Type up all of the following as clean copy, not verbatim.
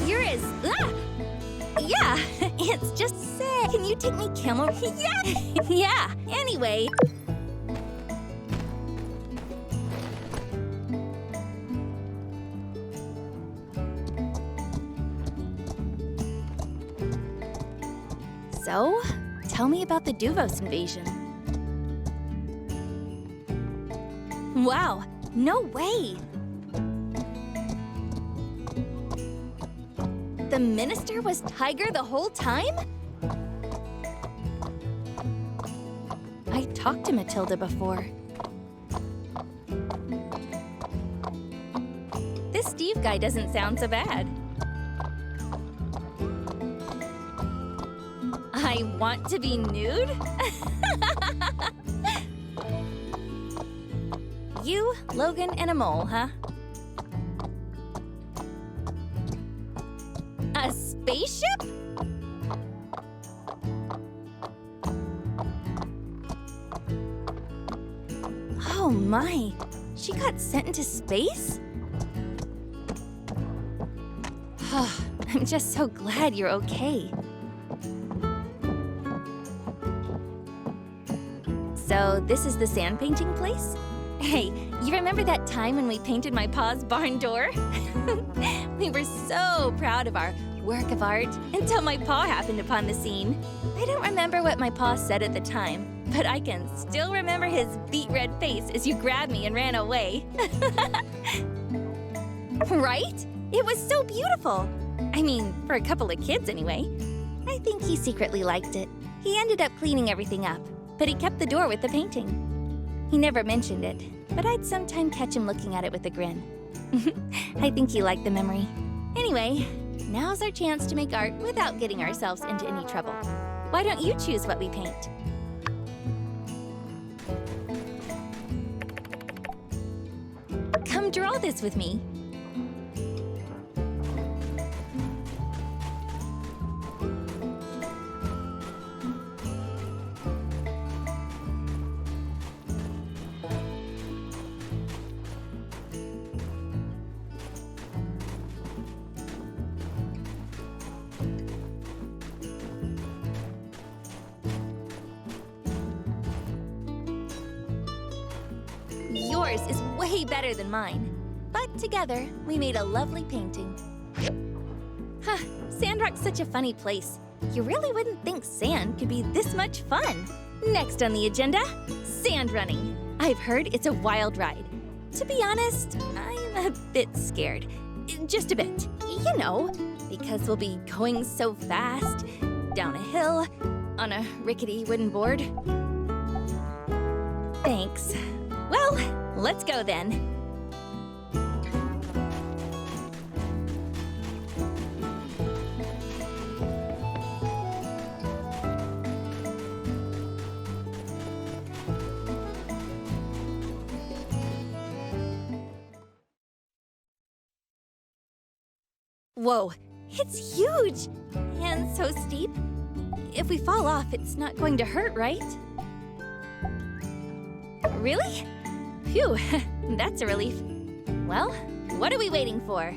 You're as... Ah! Yeah, it's just sick. Can you take me camel? Yeah! Yeah, anyway. So, tell me about the Duvos invasion. Wow, no way! The minister was Tiger the whole time? I talked to Matilda before. This Steve guy doesn't sound so bad. I want to be nude? You, Logan, and a mole, huh? A spaceship? Oh my, she got sent into space? I'm just so glad you're okay. So this is the sand painting place? Hey, you remember that time when we painted my pa's barn door? We were so proud of our work of art until my pa happened upon the scene. I don't remember what my pa said at the time, but I can still remember his beet red face as you grabbed me and ran away. Right? It was so beautiful. I mean, for a couple of kids anyway. I think he secretly liked it. He ended up cleaning everything up, but he kept the door with the painting. He never mentioned it, but I'd sometime catch him looking at it with a grin. I think he liked the memory. Anyway, now's our chance to make art without getting ourselves into any trouble. Why don't you choose what we paint? Come draw this with me. Yours is way better than mine. But together, we made a lovely painting. Huh, Sandrock's such a funny place. You really wouldn't think sand could be this much fun. Next on the agenda, sand running. I've heard it's a wild ride. To be honest, I'm a bit scared. Just a bit. You know, because we'll be going so fast, down a hill, on a rickety wooden board. Thanks. Well, let's go then. Whoa, it's huge! And so steep. If we fall off, it's not going to hurt, right? Really? Phew, that's a relief. Well, what are we waiting for?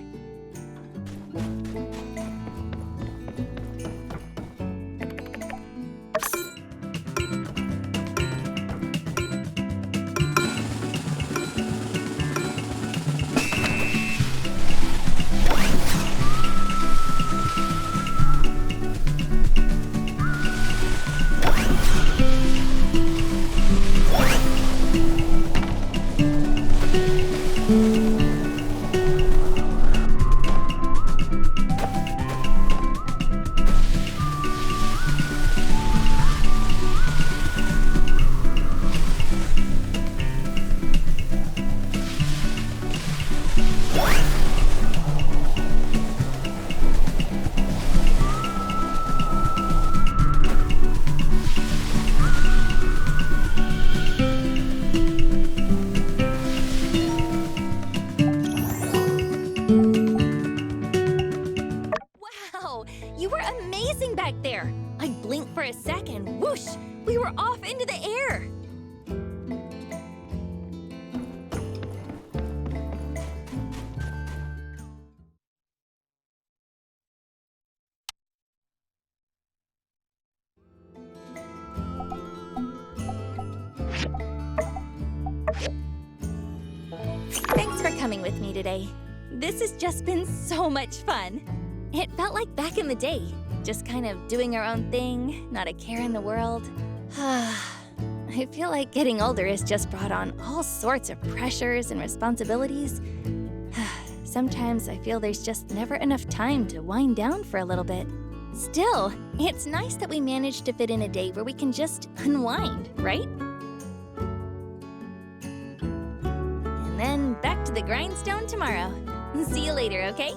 You were amazing back there. I blinked for a second, whoosh, we were off into the air. coming with me today. This has just been so much fun. It felt like back in the day, just kind of doing our own thing, not a care in the world. I feel like getting older has just brought on all sorts of pressures and responsibilities. Sometimes I feel there's just never enough time to wind down for a little bit. Still, it's nice that we managed to fit in a day where we can just unwind, right? And then back to the grindstone tomorrow. See you later, okay?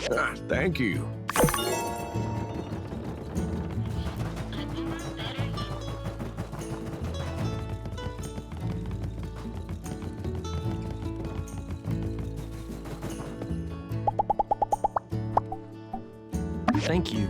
Ah, thank you. Thank you.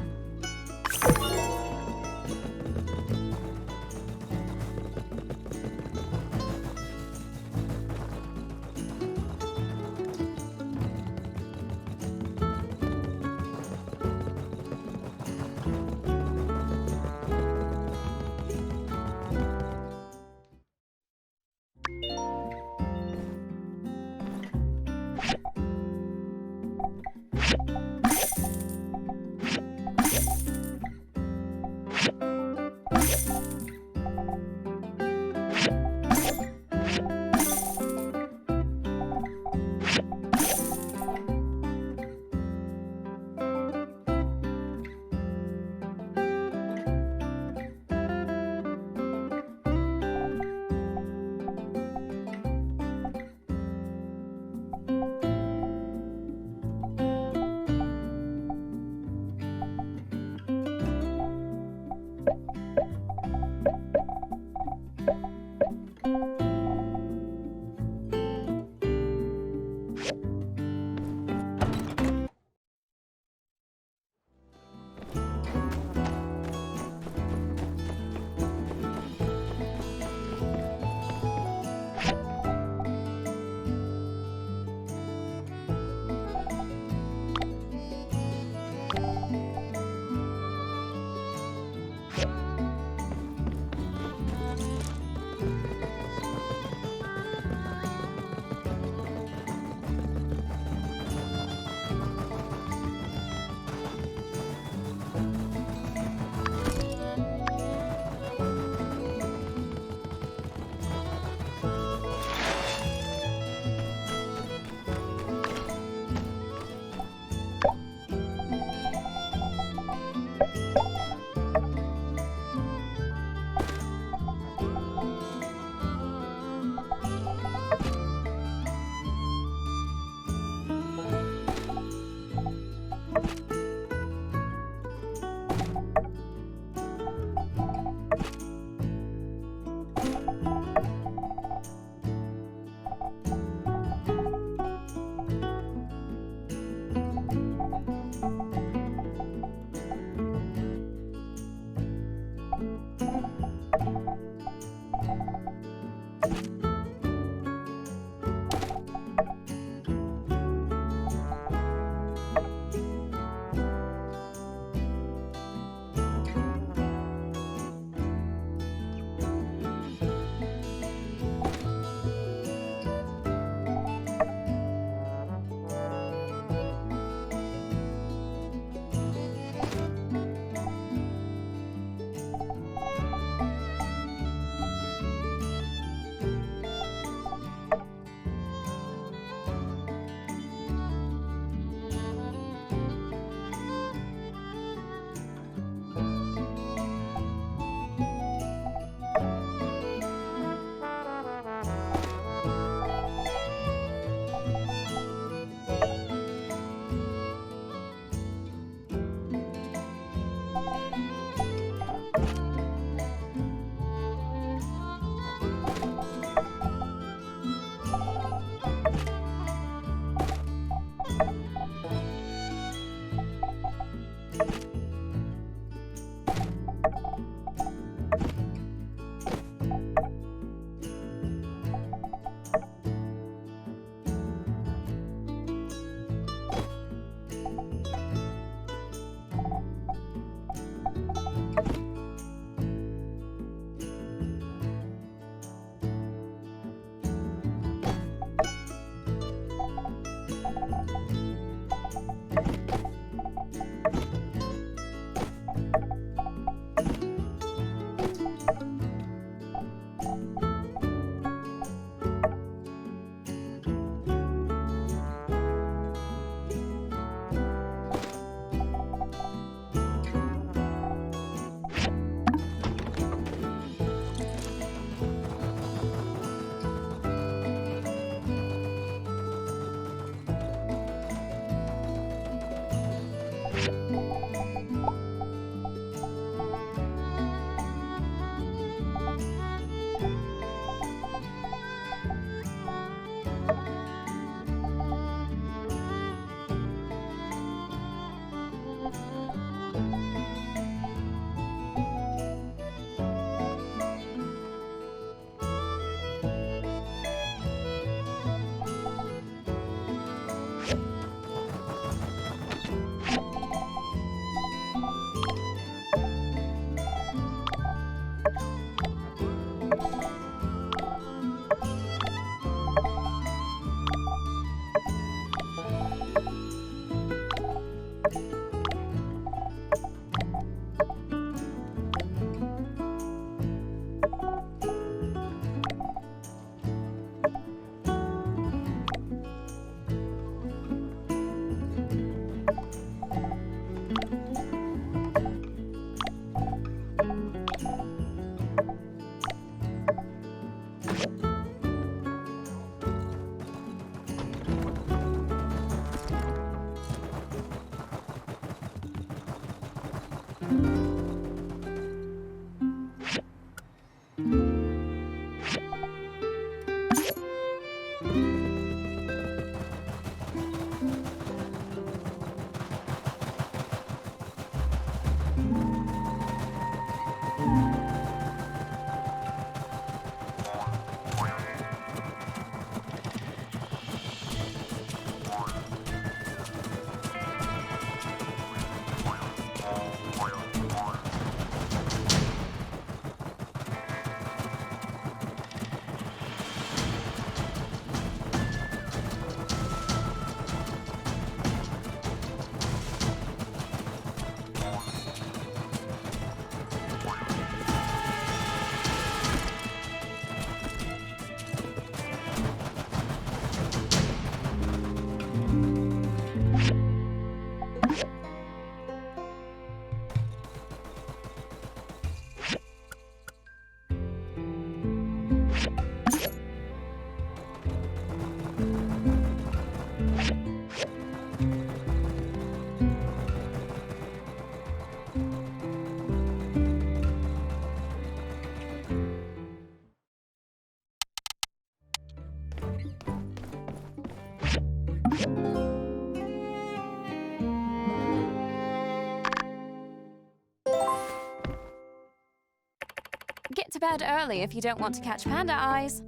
Get to bed early if you don't want to catch panda eyes.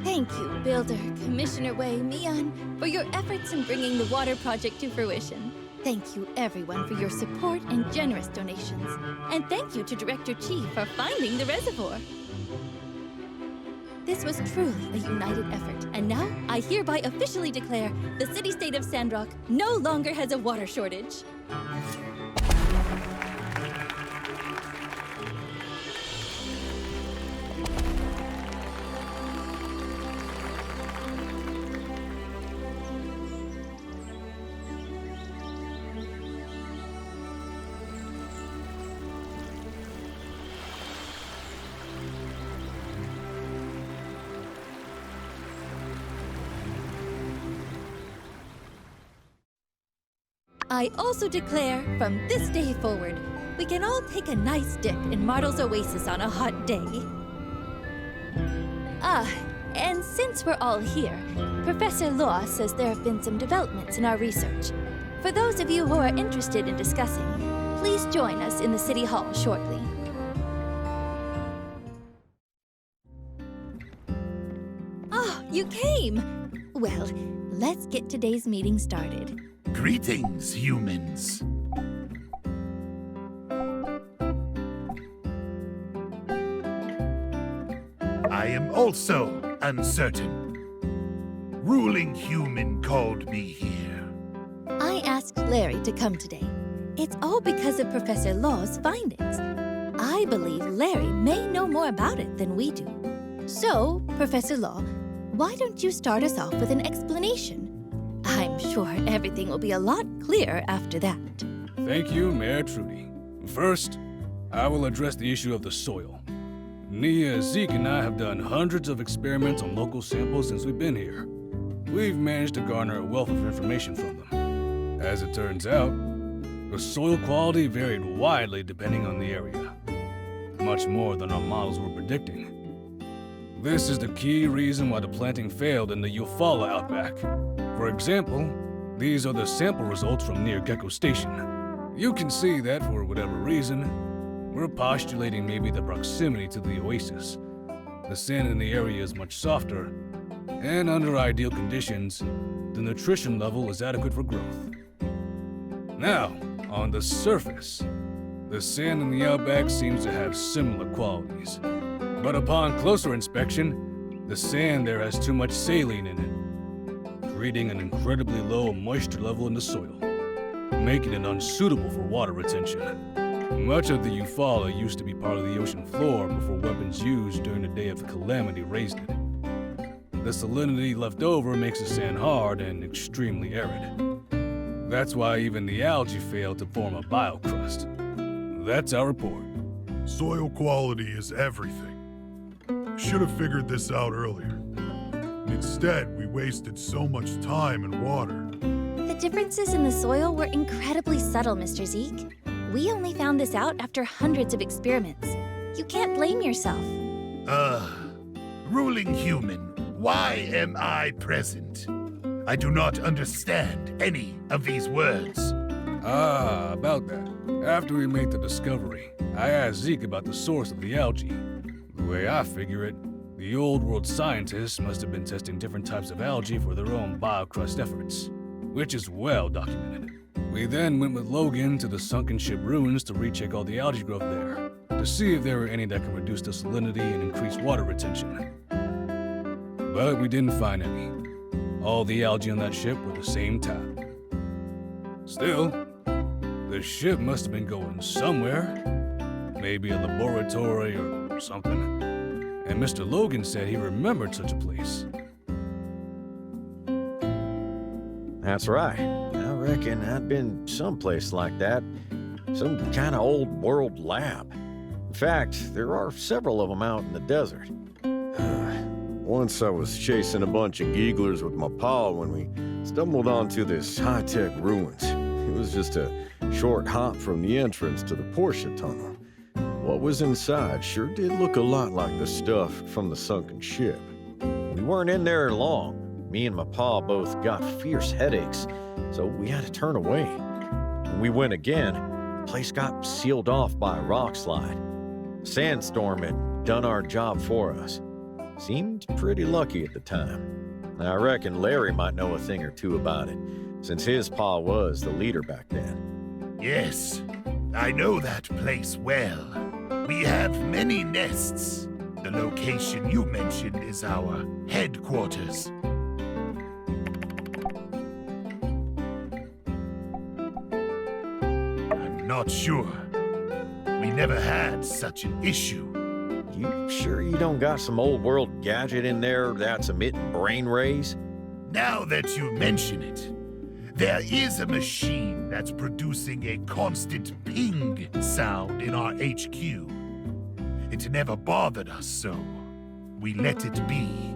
Thank you, Builder, Commissioner Wei, Mian, for your efforts in bringing the water project to fruition. Thank you, everyone, for your support and generous donations. And thank you to Director Chi for finding the reservoir. This was truly a united effort, and now I hereby officially declare the city-state of Sandrock no longer has a water shortage. I also declare, from this day forward, we can all take a nice dip in Martel's Oasis on a hot day. And since we're all here, Professor Law says there have been some developments in our research. For those of you who are interested in discussing, please join us in the City Hall shortly. Oh, you came! Well, let's get today's meeting started. Greetings, humans. I am also uncertain. Ruling human called me here. I asked Larry to come today. It's all because of Professor Law's findings. I believe Larry may know more about it than we do. So, Professor Law, why don't you start us off with an explanation? I'm sure everything will be a lot clearer after that. Thank you, Mayor Trudy. First, I will address the issue of the soil. Nia, Zeke, and I have done hundreds of experiments on local samples since we've been here. We've managed to garner a wealth of information from them. As it turns out, The soil quality varied widely depending on the area, much more than our models were predicting. This is the key reason why the planting failed in the Eufaula outback. For example, these are the sample results from near Gecko Station. You can see that for whatever reason, we're postulating maybe the proximity to the oasis. The sand in the area is much softer, and under ideal conditions, the nutrition level is adequate for growth. Now, on the surface, the sand in the outback seems to have similar qualities. But upon closer inspection, the sand there has too much saline in it, creating an incredibly low moisture level in the soil, making it unsuitable for water retention. Much of the Eufaula used to be part of the ocean floor before weapons used during the Day of Calamity raised it. The salinity left over makes the sand hard and extremely arid. That's why even the algae failed to form a biocrust. That's our report. Soil quality is everything. Should have figured this out earlier. Instead, we wasted so much time and water. The differences in the soil were incredibly subtle, Mr. Zeke. We only found this out after hundreds of experiments. You can't blame yourself. Ruling human, why am I present? I do not understand any of these words. About that. After we made the discovery, I asked Zeke about the source of the algae. The way I figure it, the old world scientists must have been testing different types of algae for their own biocrust efforts, which is well documented. We then went with Logan to the sunken ship ruins to recheck all the algae growth there, to see if there were any that could reduce the salinity and increase water retention. But we didn't find any. All the algae on that ship were the same type. Still, the ship must have been going somewhere. Maybe a laboratory or something. And Mr. Logan said he remembered such a place. That's right. I reckon I'd been someplace like that. Some kind of old world lab. In fact, there are several of them out in the desert. Once I was chasing a bunch of geeglers with my paw when we stumbled onto this high-tech ruins. It was just a short hop from the entrance to the Portia tunnel. What was inside sure did look a lot like the stuff from the sunken ship. We weren't in there long. Me and my pa both got fierce headaches, so we had to turn away. When we went again, the place got sealed off by a rock slide. Sandstorm had done our job for us. Seemed pretty lucky at the time. I reckon Larry might know a thing or two about it, since his pa was the leader back then. Yes, I know that place well. We have many nests. The location you mentioned is our headquarters. I'm not sure. We never had such an issue. You sure you don't got some old world gadget in there that's emitting brain rays? Now that you mention it, there is a machine that's producing a constant ping sound in our HQ. It never bothered us, so we let it be.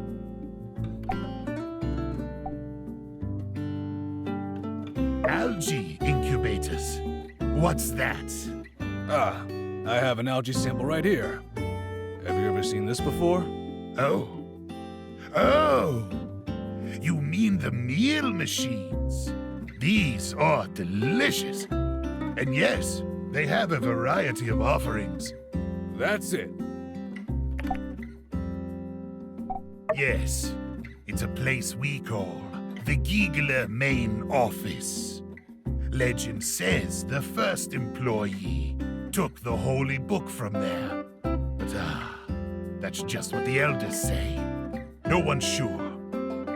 Algae incubators. What's that? I have an algae sample right here. Have you ever seen this before? Oh, you mean the meal machines? These are delicious. And yes, they have a variety of offerings. That's it. Yes, it's a place we call the Giegler main office. Legend says the first employee took the holy book from there. But that's just what the elders say. No one's sure.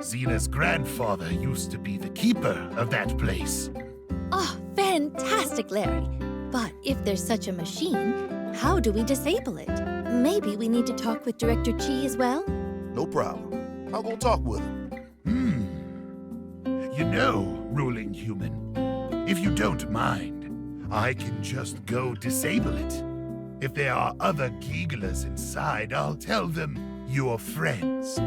Zena's grandfather used to be the keeper of that place. Oh, fantastic, Larry. But if there's such a machine, how do we disable it? Maybe we need to talk with Director Chi as well? No problem. I'll go talk with him. You know, ruling human, if you don't mind, I can just go disable it. If there are other Gieglers inside, I'll tell them you're friends,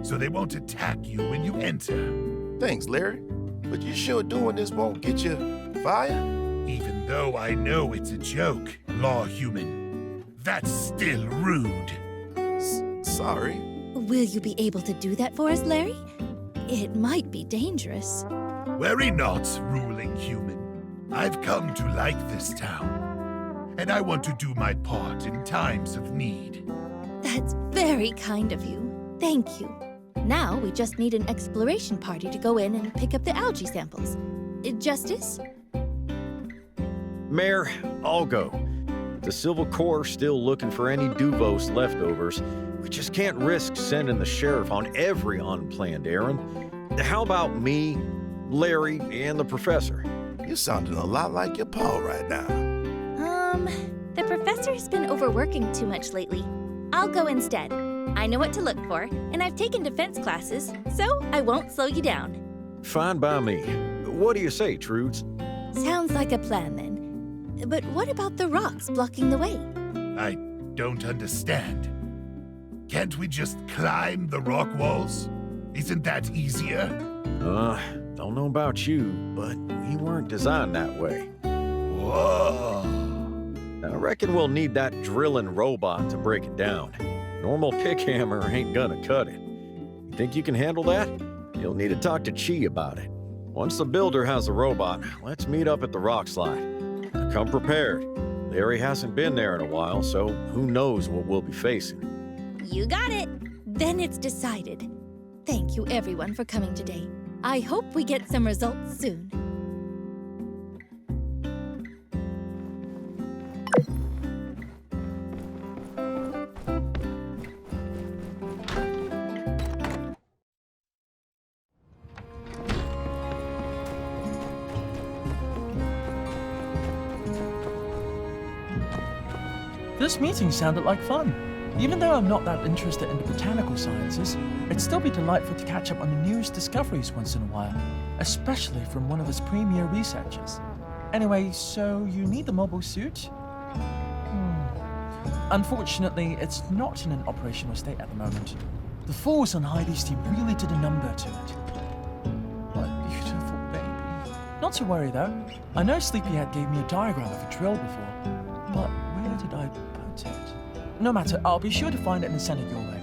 so they won't attack you when you enter. Thanks, Larry. But you sure doing this won't get you fired? Even though I know it's a joke, law human. That's still rude. Sorry. Will you be able to do that for us, Larry? It might be dangerous. Worry not, ruling human. I've come to like this town, and I want to do my part in times of need. That's very kind of you. Thank you. Now we just need an exploration party to go in and pick up the algae samples. Justice? Mayor, I'll go. The Civil Corps still looking for any Duvos leftovers. We just can't risk sending the sheriff on every unplanned errand. How about me, Larry, and the professor? You're sounding a lot like your pa right now. The professor's been overworking too much lately. I'll go instead. I know what to look for, and I've taken defense classes, so I won't slow you down. Fine by me. What do you say, Trudes? Sounds like a plan, then. But what about the rocks blocking the way? I don't understand. Can't we just climb the rock walls? Isn't that easier? Don't know about you, but we weren't designed that way. Whoa. I reckon we'll need that drilling robot to break it down. Normal pick hammer ain't gonna cut it. You think you can handle that? You'll need to talk to Chi about it. Once the builder has the robot, let's meet up at the rock slide. Come prepared. Larry hasn't been there in a while, so who knows what we'll be facing. You got it. Then it's decided. Thank you, everyone, for coming today. I hope we get some results soon. This meeting sounded like fun. Even though I'm not that interested in the botanical sciences, it'd still be delightful to catch up on the newest discoveries once in a while, especially from one of its premier researchers. Anyway, so you need the mobile suit? Unfortunately, it's not in an operational state at the moment. The Falls on Heidi's team really did a number to it. What a beautiful baby. Not to worry though. I know Sleepyhead gave me a diagram of a drill before, but where did I put it? No matter, I'll be sure to find it and send it your way.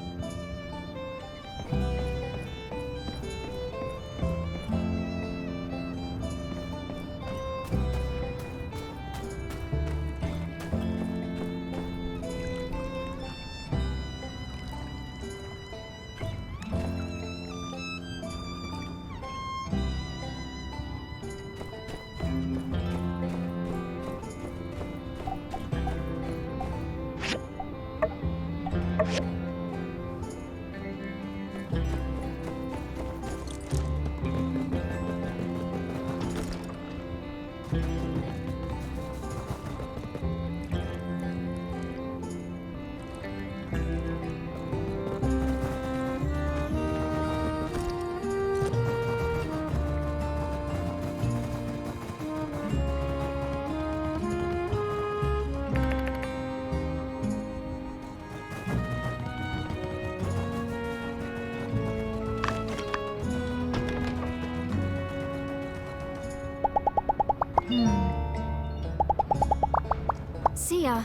See ya.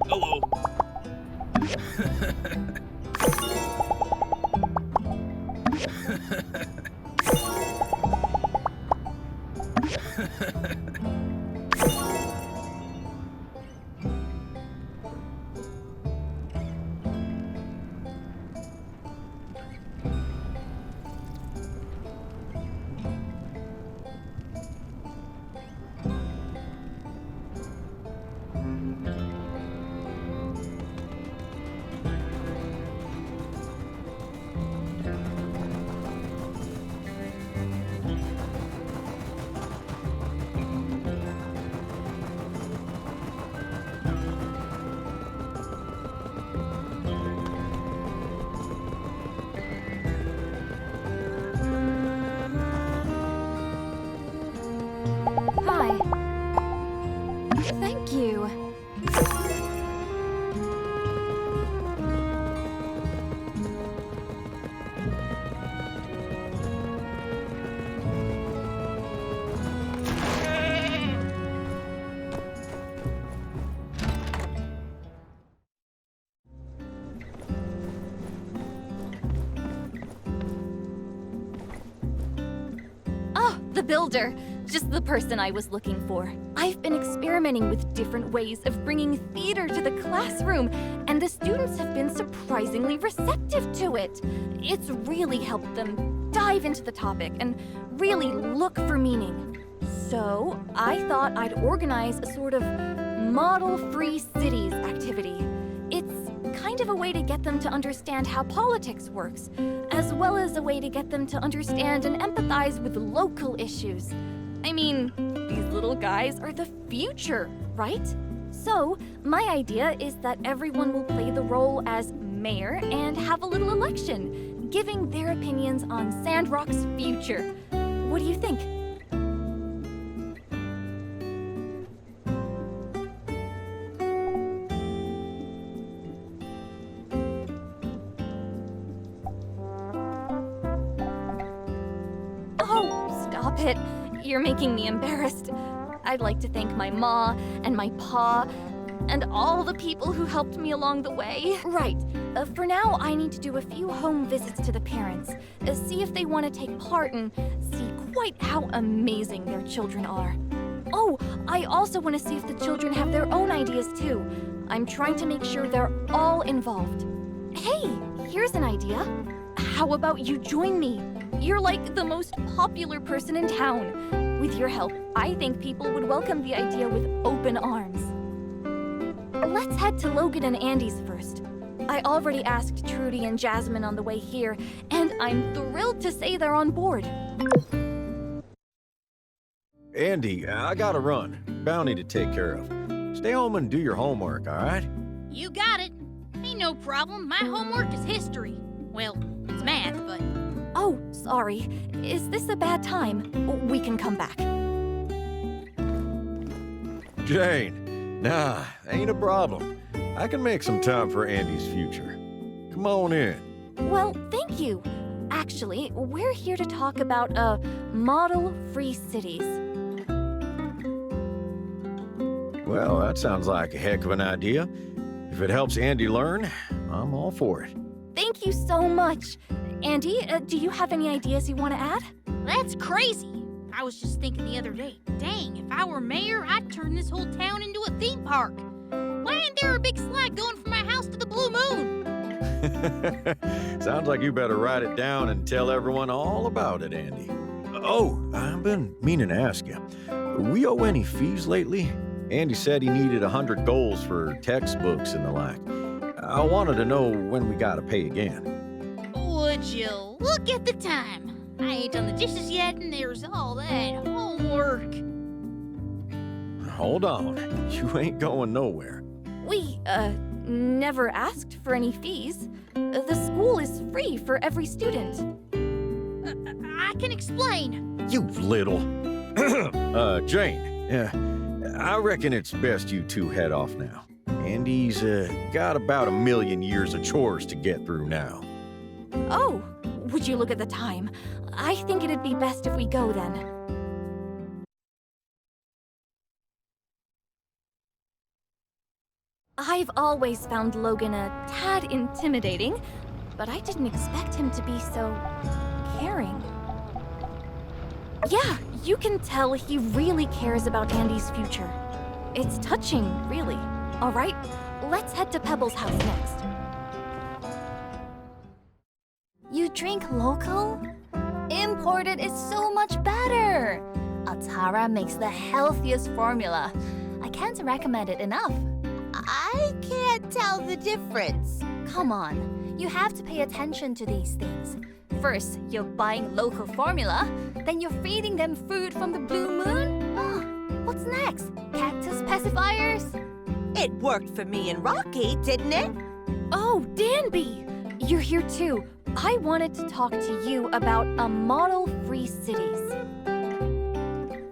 Hello. Hi. Thank you. Oh, the builder. Just the person I was looking for. I've been experimenting with different ways of bringing theater to the classroom, and the students have been surprisingly receptive to it. It's really helped them dive into the topic and really look for meaning. So, I thought I'd organize a sort of model-free cities activity. It's kind of a way to get them to understand how politics works, as well as a way to get them to understand and empathize with local issues. I mean, these little guys are the future, right? So, my idea is that everyone will play the role as mayor and have a little election, giving their opinions on Sandrock's future. What do you think? Oh, stop it. You're making me embarrassed. I'd like to thank my ma and my pa and all the people who helped me along the way. Right. For now, I need to do a few home visits to the parents, see if they want to take part and see quite how amazing their children are. Oh, I also want to see if the children have their own ideas too. I'm trying to make sure they're all involved. Hey, here's an idea. How about you join me? You're like the most popular person in town. With your help, I think people would welcome the idea with open arms. Let's head to Logan and Andy's first. I already asked Trudy and Jasmine on the way here, and I'm thrilled to say they're on board. Andy, I gotta run. Bounty to take care of. Stay home and do your homework, all right? You got it. Ain't no problem. My homework is history. Well, it's math, but... Oh, sorry. Is this a bad time? We can come back. Jane, nah, ain't a problem. I can make some time for Andy's future. Come on in. Well, thank you. Actually, we're here to talk about, model-free cities. Well, that sounds like a heck of an idea. If it helps Andy learn, I'm all for it. Thank you so much. Andy, do you have any ideas you want to add? That's crazy. I was just thinking the other day, dang, if I were mayor, I'd turn this whole town into a theme park. Why ain't there a big slide going from my house to the Blue Moon? Sounds like you better write it down and tell everyone all about it, Andy. Oh, I've been meaning to ask you. We owe any fees lately? Andy said he needed 100 goals for textbooks and the like. I wanted to know when we gotta pay again. Would you look at the time? I ain't done the dishes yet, and there's all that homework. Hold on. You ain't going nowhere. We, never asked for any fees. The school is free for every student. I can explain. You little. Jane. Yeah, I reckon it's best you two head off now. Andy's, got about 1,000,000 years of chores to get through now. Oh, would you look at the time? I think it'd be best if we go then. I've always found Logan a tad intimidating, but I didn't expect him to be so caring. Yeah, you can tell he really cares about Andy's future. It's touching, really. All right, let's head to Pebble's house next. You drink local? Imported is so much better. Atara makes the healthiest formula. I can't recommend it enough. I can't tell the difference. Come on, you have to pay attention to these things. First, you're buying local formula, then you're feeding them food from the blue moon? Oh, what's next? Cactus pacifiers? It worked for me and Rocky, didn't it? Oh, Danby! You're here too. I wanted to talk to you about a model-free cities.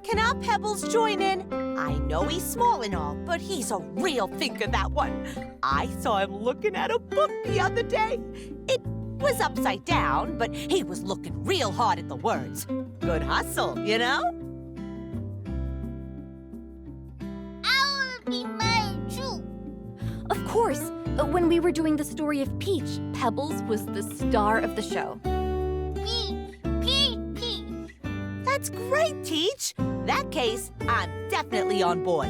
Can our Pebbles join in? I know he's small and all, but he's a real thinker, that one. I saw him looking at a book the other day. It was upside down, but he was looking real hard at the words. Good hustle, you know? I wanna be married too. Of course, when we were doing the story of Peach, Pebbles was the star of the show. Peach. That's great, Teach. That case, I'm definitely on board.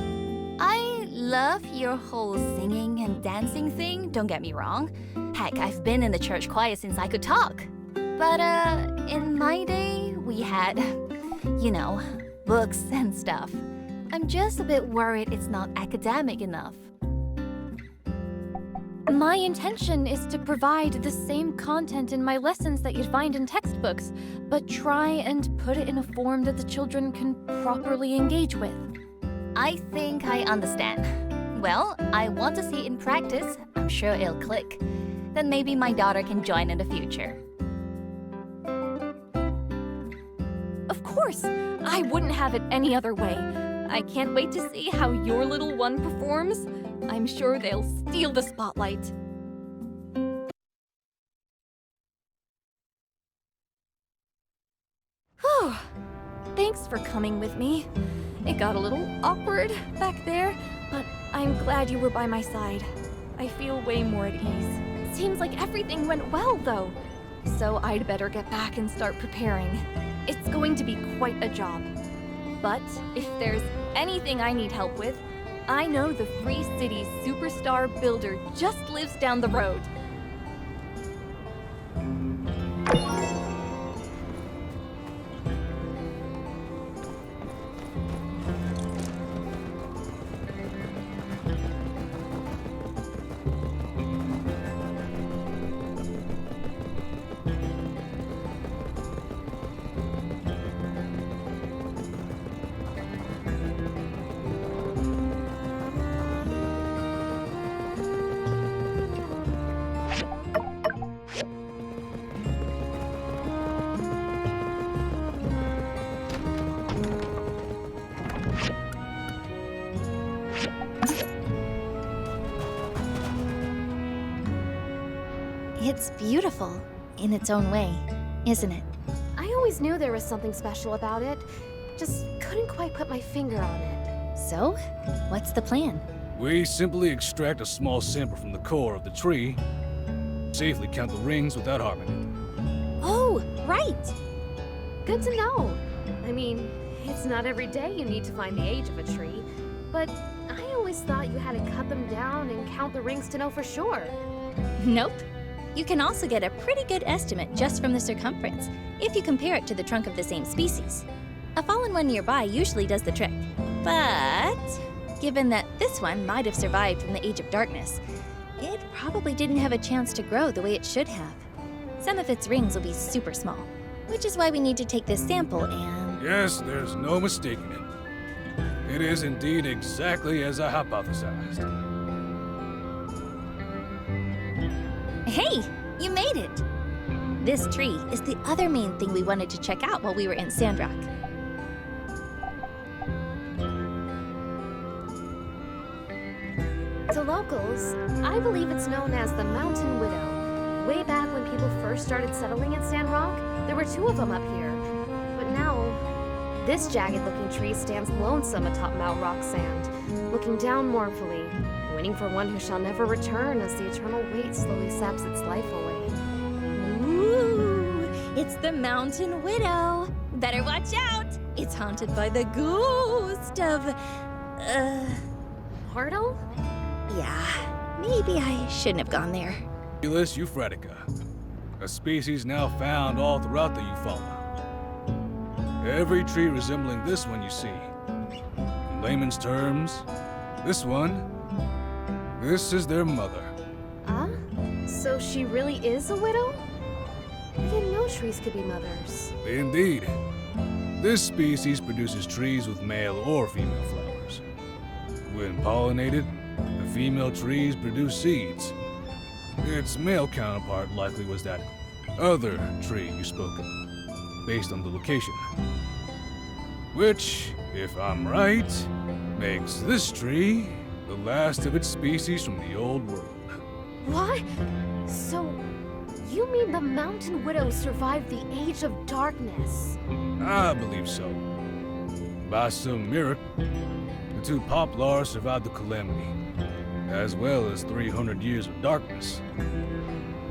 I love your whole singing and dancing thing, don't get me wrong. Heck, I've been in the church choir since I could talk. But, in my day, we had, you know, books and stuff. I'm just a bit worried it's not academic enough. My intention is to provide the same content in my lessons that you'd find in textbooks, but try and put it in a form that the children can properly engage with. I think I understand. Well, I want to see it in practice. I'm sure it'll click. Then maybe my daughter can join in the future. Of course! I wouldn't have it any other way. I can't wait to see how your little one performs. I'm sure they'll steal the spotlight. Whew. Thanks for coming with me. It got a little awkward back there, but I'm glad you were by my side. I feel way more at ease. Seems like everything went well, though. So I'd better get back and start preparing. It's going to be quite a job. But if there's anything I need help with, I know the Free Cities superstar builder just lives down the road. It's beautiful in its own way, isn't it? I always knew there was something special about it, just couldn't quite put my finger on it. So, what's the plan? We simply extract a small sample from the core of the tree, safely count the rings without harming it. Oh, right! Good to know. I mean, it's not every day you need to find the age of a tree, but I always thought you had to cut them down and count the rings to know for sure. Nope. You can also get a pretty good estimate just from the circumference, if you compare it to the trunk of the same species. A fallen one nearby usually does the trick. But, given that this one might have survived from the Age of Darkness, it probably didn't have a chance to grow the way it should have. Some of its rings will be super small. which is why we need to take this sample and... Yes, there's no mistaking it. It is indeed exactly as I hypothesized. Hey, you made it! This tree is the other main thing we wanted to check out while we were in Sandrock. To locals, I believe it's known as the Mountain Widow. Way back when people first started settling in Sandrock, there were 2 of them up here. But now, this jagged-looking tree stands lonesome atop Mount Rocksand, looking down mournfully, waiting for one who shall never return as the eternal weight slowly saps its life away. Ooh, it's the Mountain Widow. Better watch out. It's haunted by the ghost of... Portal? Yeah, maybe I shouldn't have gone there. Felis euphratica, a species now found all throughout the Eufaula. Every tree resembling this one you see. In layman's terms, this is their mother. So she really is a widow? I didn't know trees could be mothers. Indeed. This species produces trees with male or female flowers. When pollinated, the female trees produce seeds. Its male counterpart likely was that other tree you spoke of, based on the location. Which, if I'm right, makes this tree the last of its species from the old world. What? So, you mean the Mountain Widow survived the Age of Darkness? I believe so. By some miracle, the 2 poplars survived the calamity, as well as 300 years of darkness.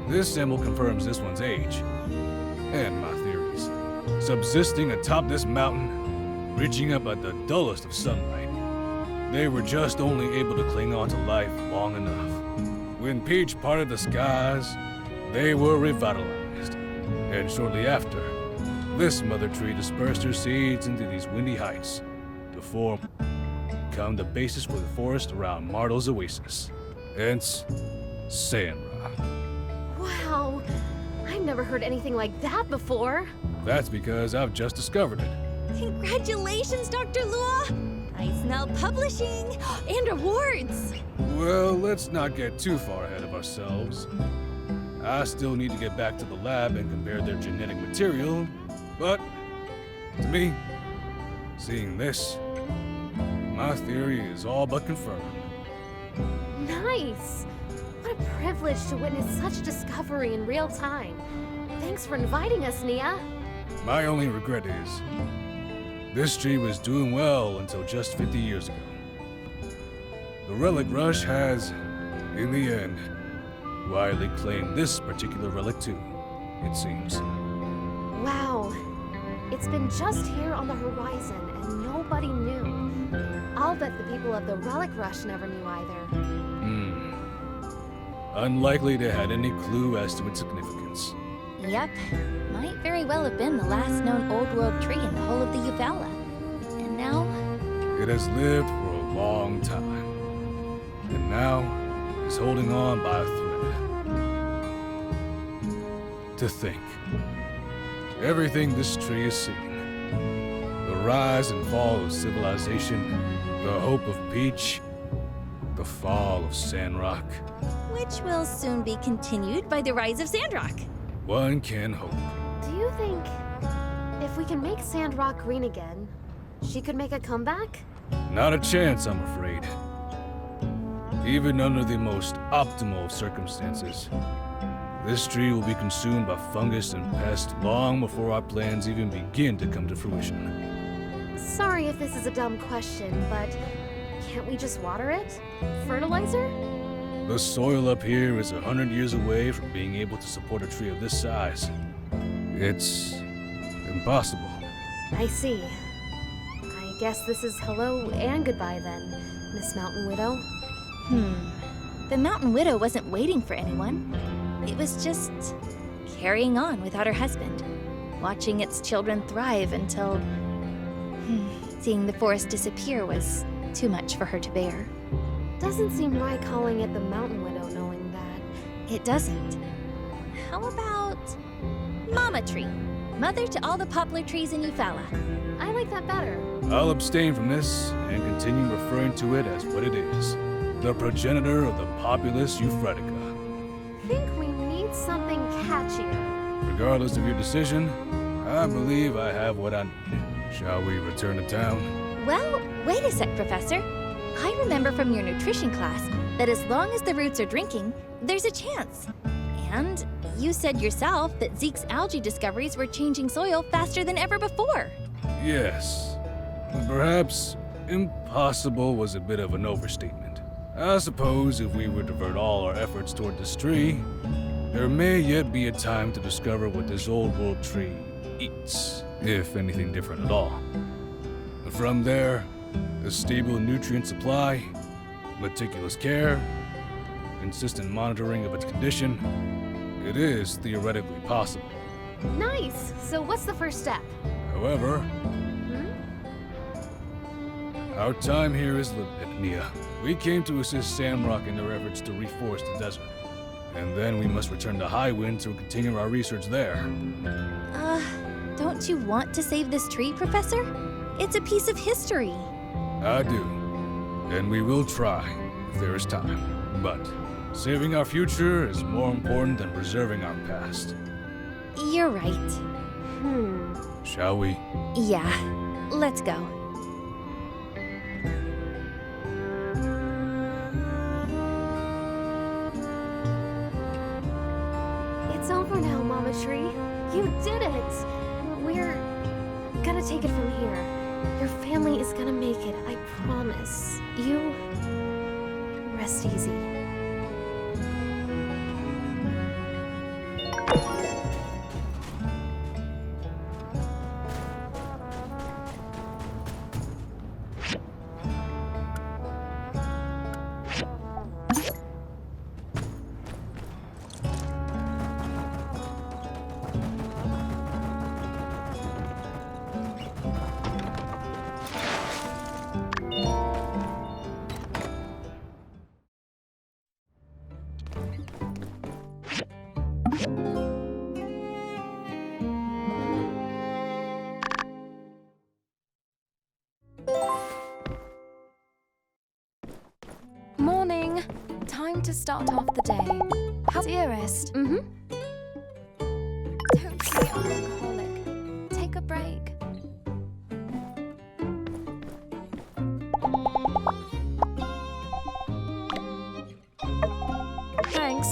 This symbol confirms this one's age, and my theories. Subsisting atop this mountain, reaching up at the dullest of sunlight, they were just only able to cling on to life long enough. When Peach parted the skies, they were revitalized, and shortly after, this mother tree dispersed her seeds into these windy heights to become the basis for the forest around Martel's oasis, hence Sandrock. Wow, I've never heard anything like that before. That's because I've just discovered it. Congratulations, Dr. Lua! I smell publishing and awards! Well, let's not get too far ahead of ourselves. I still need to get back to the lab and compare their genetic material, but to me, seeing this, my theory is all but confirmed. Nice! What a privilege to witness such discovery in real time. Thanks for inviting us, Nia. My only regret is, this tree was doing well until just 50 years ago. The relic rush has, in the end, widely claimed this particular relic too, it seems. Wow. It's been just here on the horizon and nobody knew. I'll bet the people of the relic rush never knew either. Unlikely they had any clue as to its significance. Yep, might very well have been the last known old world tree in the whole of the Eufaula. And now... It has lived for a long time, and now is holding on by a thread. To think, everything this tree has seen, the rise and fall of civilization, the hope of Peach, the fall of Sandrock. Which will soon be continued by the rise of Sandrock. One can hope. Do you think if we can make Sandrock green again, she could make a comeback? Not a chance, I'm afraid. Even under the most optimal of circumstances, this tree will be consumed by fungus and pests long before our plans even begin to come to fruition. Sorry if this is a dumb question, but can't we just water it? Fertilizer? The soil up here is 100 years away from being able to support a tree of this size. It's impossible. I see. I guess this is hello and goodbye then, Miss Mountain Widow. The Mountain Widow wasn't waiting for anyone. It was just carrying on without her husband, watching its children thrive until seeing the forest disappear was too much for her to bear. Doesn't seem right calling it the Mountain Widow knowing that. It doesn't. How about Mama Tree? Mother to all the poplar trees in Eufaula. I like that better. I'll abstain from this and continue referring to it as what it is. The progenitor of the populous Euphretica. Think we need something catchier. Regardless of your decision, I believe I have what I need. Shall we return to town? Well, wait a sec, Professor. I remember from your nutrition class that as long as the roots are drinking, there's a chance. And you said yourself that Zeke's algae discoveries were changing soil faster than ever before. Yes. Perhaps impossible was a bit of an overstatement. I suppose if we would divert all our efforts toward this tree, there may yet be a time to discover what this old world tree eats, if anything different at all. From there, a stable nutrient supply, meticulous care, consistent monitoring of its condition, it is theoretically possible. Nice! So what's the first step? However, our time here is limited, Nia. We came to assist Sandrock in their efforts to reforest the desert. And then we must return to Highwind to continue our research there. Don't you want to save this tree, Professor? It's a piece of history. I do. And we will try, if there is time. But saving our future is more important than preserving our past. You're right. Shall we? Yeah, let's go. It's over now, Mama Tree. You did it! We're gonna take it from here. Your family is gonna make it, I promise. You rest easy. Morning. Time to start off the day. Dearest. Don't be an alcoholic. Take a break. Thanks.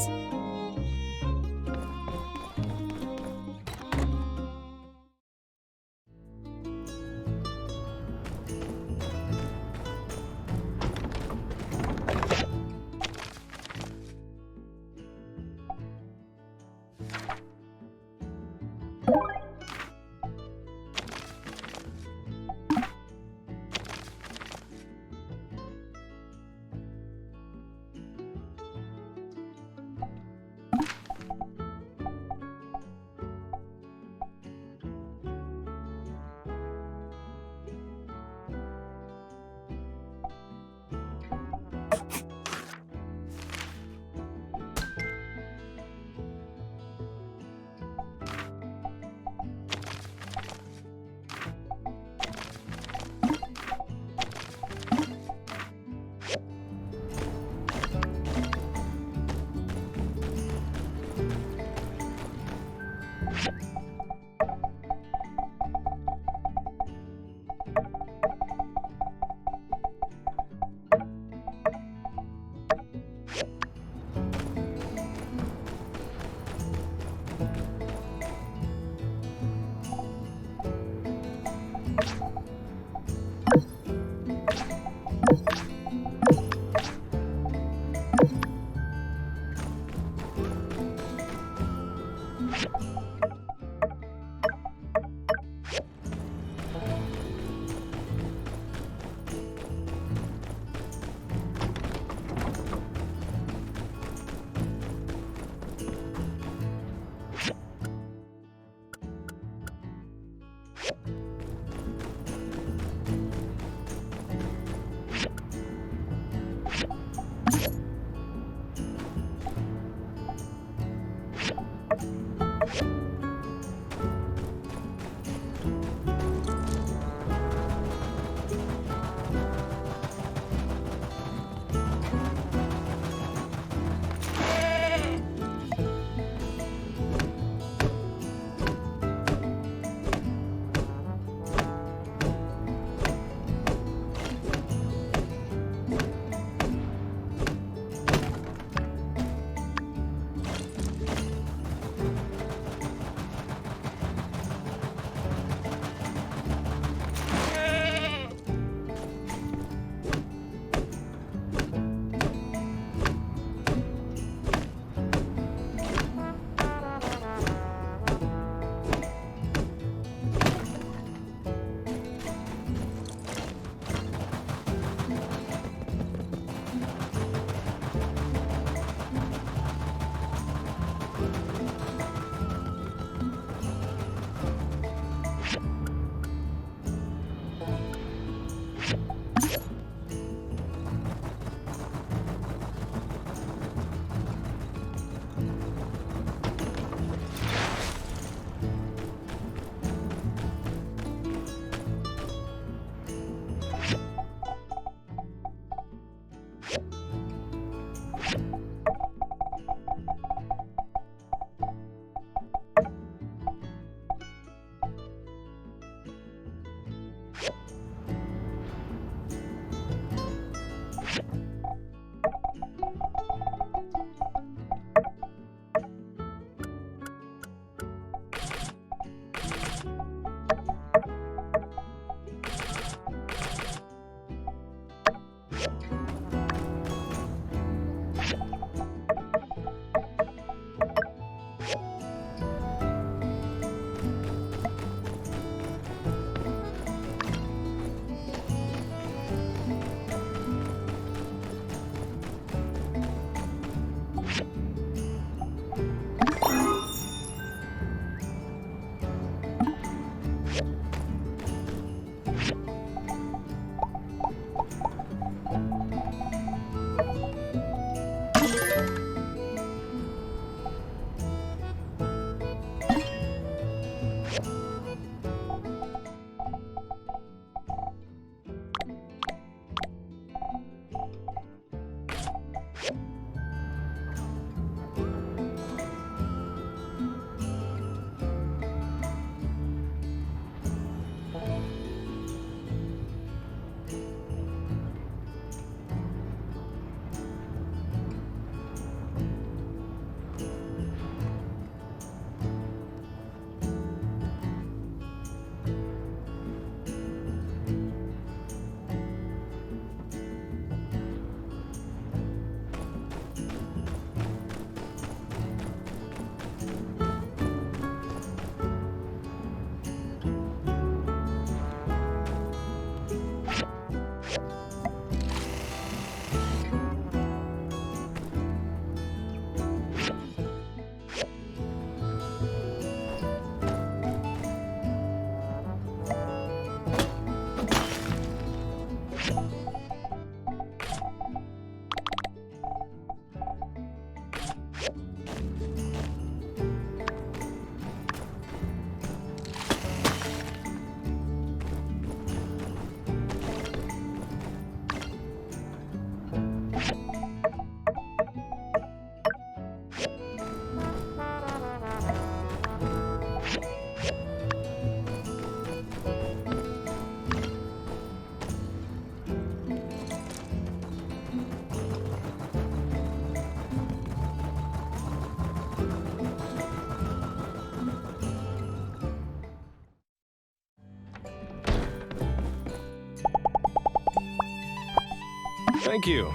Thank you.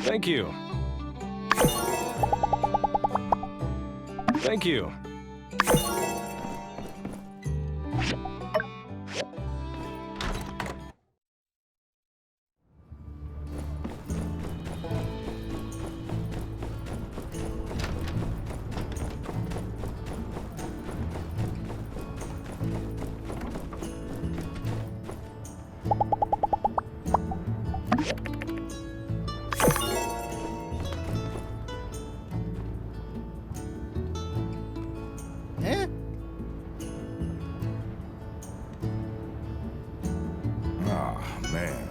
Thank you. Thank you. Oh, man.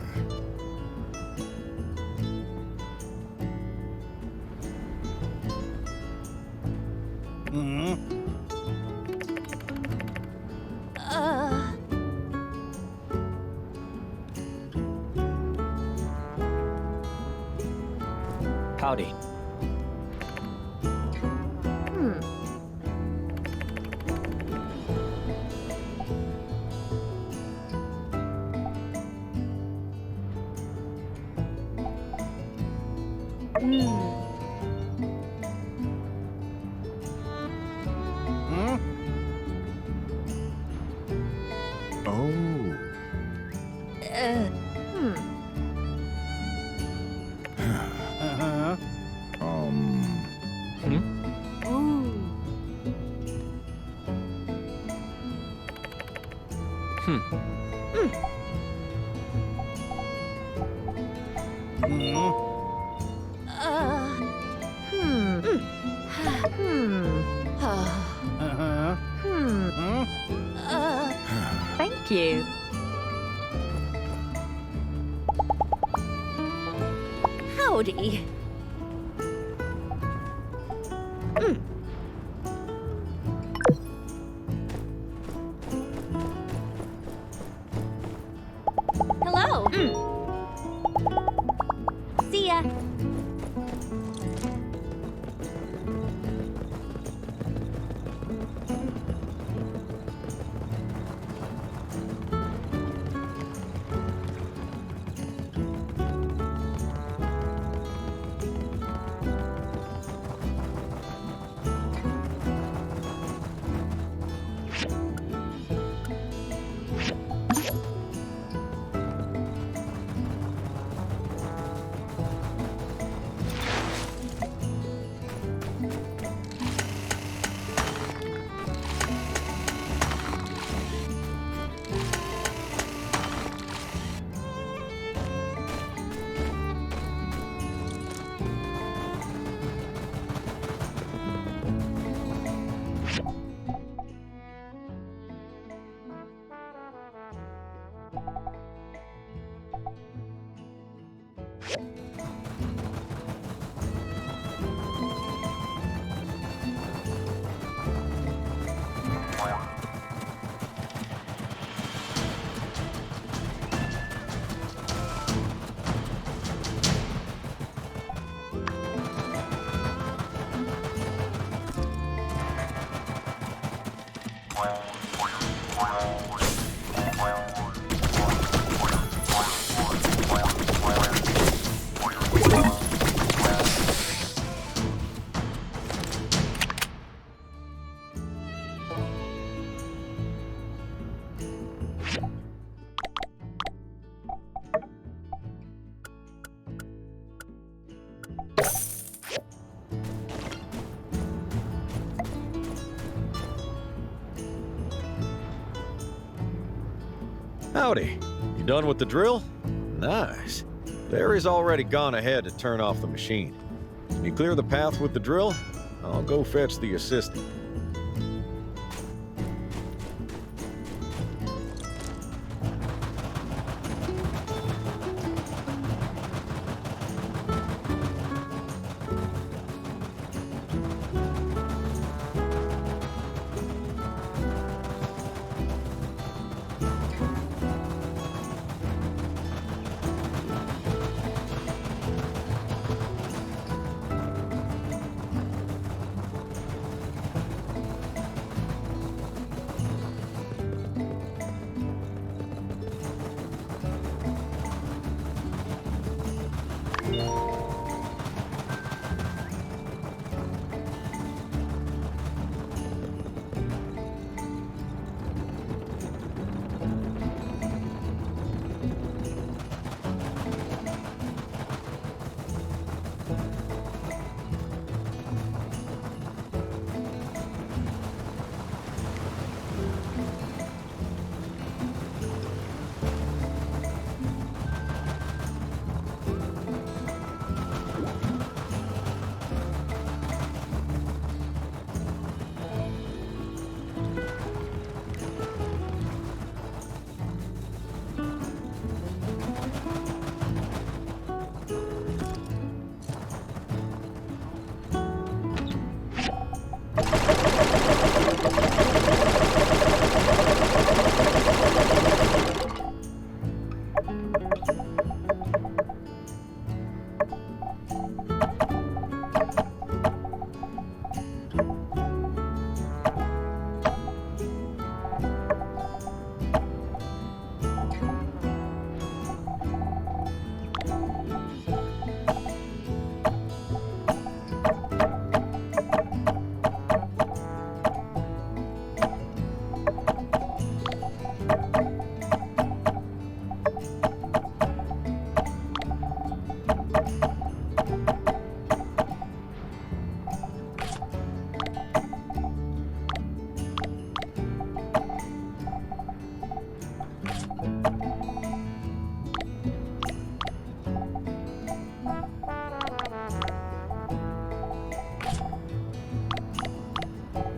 Howdy. Oh. Thank you. Howdy. Hello. See ya. Howdy. You done with the drill? Nice. Larry's already gone ahead to turn off the machine. Can you clear the path with the drill? I'll go fetch the assistant.